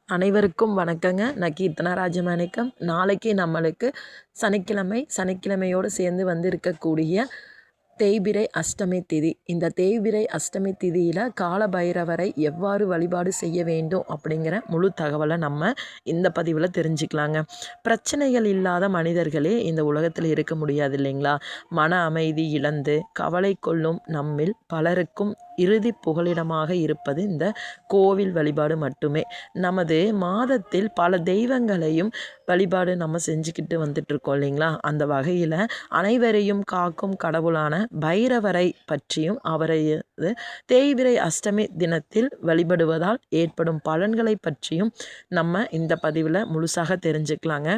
அனைவருக்கும் வணக்கங்க. நான் கீர்த்தனா ராஜமாணிக்கம். நாளைக்கு நம்மளுக்கு சனிக்கிழமையோடு சேர்ந்து வந்து இருக்கக்கூடிய தேய்பிறை அஷ்டமி திதி. இந்த தேய்பிறை அஷ்டமி திதியில் கால பைரவரை எவ்வாறு வழிபாடு செய்ய வேண்டும் அப்படிங்கிற முழு தகவலை நம்ம இந்த பதிவில் தெரிஞ்சுக்கலாங்க. பிரச்சனைகள் இல்லாத மனிதர்களே இந்த உலகத்தில் இருக்க முடியாது இல்லைங்களா? மன அமைதி இழந்து கவலை கொள்ளும் நம்மில் பலருக்கும் இறுதி புகலிடமாக இருப்பது இந்த கோவில் வழிபாடு மட்டுமே. நமது மாதத்தில் பல தெய்வங்களையும் வழிபாடு நம்ம செஞ்சுக்கிட்டு வந்துட்டுருக்கோம் இல்லைங்களா? அந்த வகையில் அனைவரையும் காக்கும் கடவுளான பைரவரை பற்றியும் அவரை தேய்பிறை அஷ்டமி தினத்தில் வழிபடுவதால் ஏற்படும் பலன்களை பற்றியும் நம்ம இந்த பதிவில் முழுசாக தெரிஞ்சுக்கலாங்க.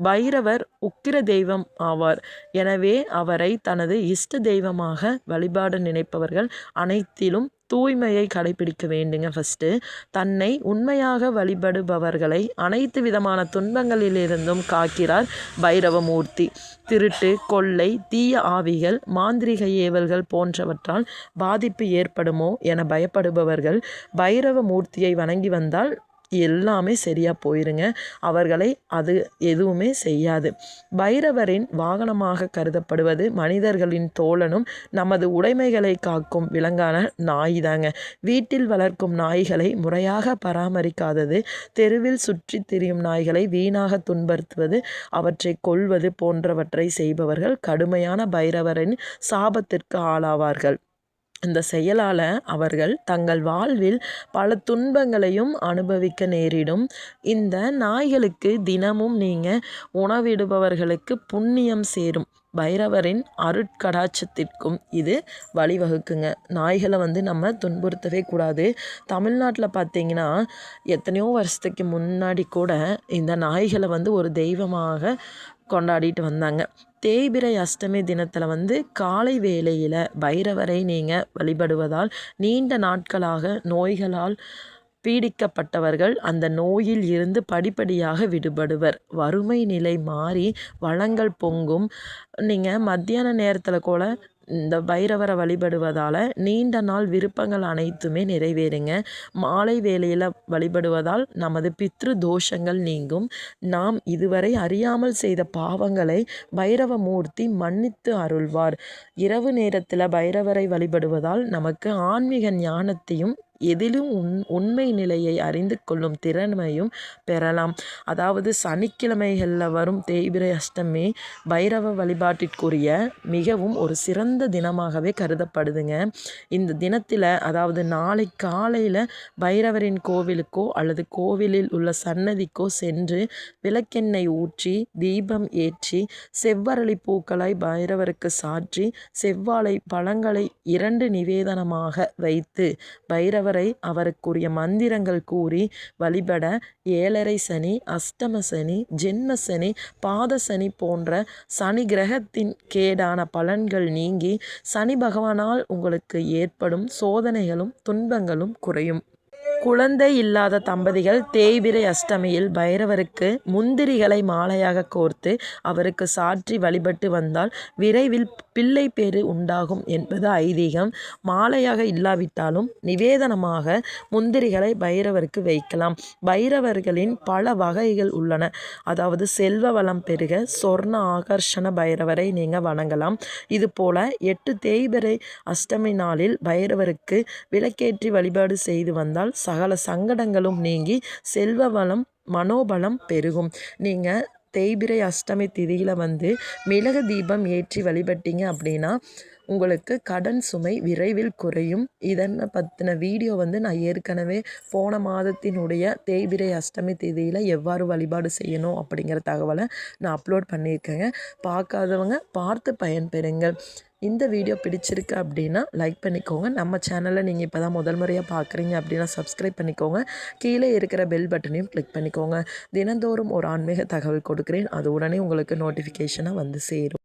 பைரவர் உக்கிர தெய்வம் ஆவார். எனவே அவரை தனது இஷ்ட தெய்வமாக வழிபாடு நினைப்பவர்கள் அனைத்திலும் தூய்மையை கடைபிடிக்க வேண்டுங்க. ஃபஸ்ட்டு தன்னை உண்மையாக வழிபடுபவர்களை அனைத்து விதமான துன்பங்களிலிருந்தும் காக்கிறார் பைரவமூர்த்தி. திருட்டு, கொள்ளை, தீய ஆவிகள், மாந்திரிக ஏவல்கள் போன்றவற்றால் பாதிப்பு ஏற்படுமோ என பயப்படுபவர்கள் பைரவமூர்த்தியை வணங்கி வந்தால் எல்லாமே சரியாக போயிருங்க. அவர்களை அது எதுவுமே செய்யாது. பைரவரின் வாகனமாக கருதப்படுவது மனிதர்களின் தோழனும் நமது உடைமைகளை காக்கும் விலங்கான நாய் தாங்க. வீட்டில் வளர்க்கும் நாய்களை முறையாக பராமரிக்காதது, தெருவில் சுற்றி திரியும் நாய்களை வீணாக துன்புறுத்துவது, அவற்றை கொல்வது போன்றவற்றை செய்பவர்கள் கடுமையான பைரவரின் சாபத்திற்கு ஆளாவார்கள். இந்த செயலால் அவர்கள் தங்கள் வாழ்வில் பல துன்பங்களையும் அனுபவிக்க நேரிடும். இந்த நாய்களுக்கு தினமும் நீங்கள் உணவிடுபவர்களுக்கு புண்ணியம் சேரும். பைரவரின் அருட்கடாட்சத்திற்கும் இது வழிவகுக்குங்க. நாய்களை நம்ம துன்புறுத்தவே கூடாது. தமிழ்நாட்டில் பார்த்திங்கன்னா எத்தனையோ வருஷத்துக்கு முன்னாடி கூட இந்த நாய்களை ஒரு தெய்வமாக கொண்டாடிட்டு வந்தாங்க. தேய்பிறை அஷ்டமி தினத்தில் காலை வேளையில் பைரவரை நீங்கள் வழிபடுவதால் நீண்ட நாட்களாக நோய்களால் பீடிக்கப்பட்டவர்கள் அந்த நோயில் இருந்து படிப்படியாக விடுபடுவர். வறுமை நிலை மாறி வளங்கள் பொங்கும். நீங்கள் மத்தியான நேரத்தில் கூட இந்த பைரவரை வழிபடுவதால் நீண்ட நாள் விருப்பங்கள் அனைத்துமே நிறைவேறுங்க. மாலை வேளையில் வழிபடுவதால் நமது பித்ரு தோஷங்கள் நீங்கும். நாம் இதுவரை அறியாமல் செய்த பாவங்களை பைரவமூர்த்தி மன்னித்து அருள்வார். இரவு நேரத்தில் பைரவரை வழிபடுவதால் நமக்கு ஆன்மீக ஞானத்தையும் எதிலும் உண்மை நிலையை அறிந்து கொள்ளும் திறமையும் பெறலாம். அதாவது சனிக்கிழமைகளில் வரும் தேய்பிறை அஷ்டமி பைரவ வழிபாட்டிற்குரிய மிகவும் ஒரு சிறந்த தினமாகவே கருதப்படுதுங்க. இந்த தினத்தில் அதாவது நாளை காலையில் பைரவரின் கோவிலுக்கோ அல்லது கோவிலில் உள்ள சன்னதிக்கோ சென்று விளக்கெண்ணெய் ஊற்றி தீபம் ஏற்றி செவ்வரளி பூக்களை பைரவருக்கு சாற்றி செவ்வாழை பழங்களை 2 நிவேதனமாக வைத்து பைரவரை அவருக்குரிய மந்திரங்கள் கூறி வழிபட 7.5 சனி, அஷ்டம சனி, ஜென்ம சனி, பாத சனி போன்ற சனி கிரகத்தின் கேடான பலன்கள் நீங்கி சனி பகவானால் உங்களுக்கு ஏற்படும் சோதனைகளும் துன்பங்களும் குறையும். குழந்தை இல்லாத தம்பதிகள் தேய்பிறை அஷ்டமியில் பைரவருக்கு முந்திரிகளை மாலையாக கோர்த்து அவருக்கு சாற்றி வழிபட்டு வந்தால் விரைவில் பிள்ளை பேறு உண்டாகும் என்பது ஐதீகம். மாலையாக இல்லாவிட்டாலும் நிவேதனமாக முந்திரிகளை பைரவருக்கு வைக்கலாம். பைரவர்களின் பல வகைகள் உள்ளன. அதாவது செல்வ வளம் பெருக சொர்ண ஆகர்ஷண பைரவரை நீங்கள் வணங்கலாம். இதுபோல 8 தேய்பிறை அஷ்டமி நாளில் பைரவருக்கு விளக்கேற்றி வழிபாடு செய்து வந்தால் சகல சங்கடங்களும் நீங்கி செல்வ வளம் மனோபலம் பெருகும். நீங்கள் தேய்பிறை அஷ்டமி திதியில் மிளகு தீபம் ஏற்றி வழிபட்டீங்க அப்படின்னா உங்களுக்கு கடன் சுமை விரைவில் குறையும். இதனை பற்றின வீடியோ நான் ஏற்கனவே போன மாதத்தினுடைய தேய்பிறை அஷ்டமி திதியில் எவ்வாறு வழிபாடு செய்யணும் அப்படிங்கிற தகவலை நான் அப்லோட் பண்ணியிருக்கேங்க. பார்க்காதவங்க பார்த்து பயன்பெறுங்கள். இந்த வீடியோ பிடிச்சிருக்கு அப்படின்னா லைக் பண்ணிக்கோங்க. நம்ம சேனலை நீங்கள் இப்போ தான் முதல் முறையாக பார்க்குறீங்க அப்படின்னா சப்ஸ்கிரைப் பண்ணிக்கோங்க. கீழே இருக்கிற பெல் பட்டனையும் கிளிக் பண்ணிக்கோங்க. தினந்தோறும் ஒரு ஆன்மீக தகவல் கொடுக்குறேன். அது உடனே உங்களுக்கு நோட்டிஃபிகேஷனாக சேரும்.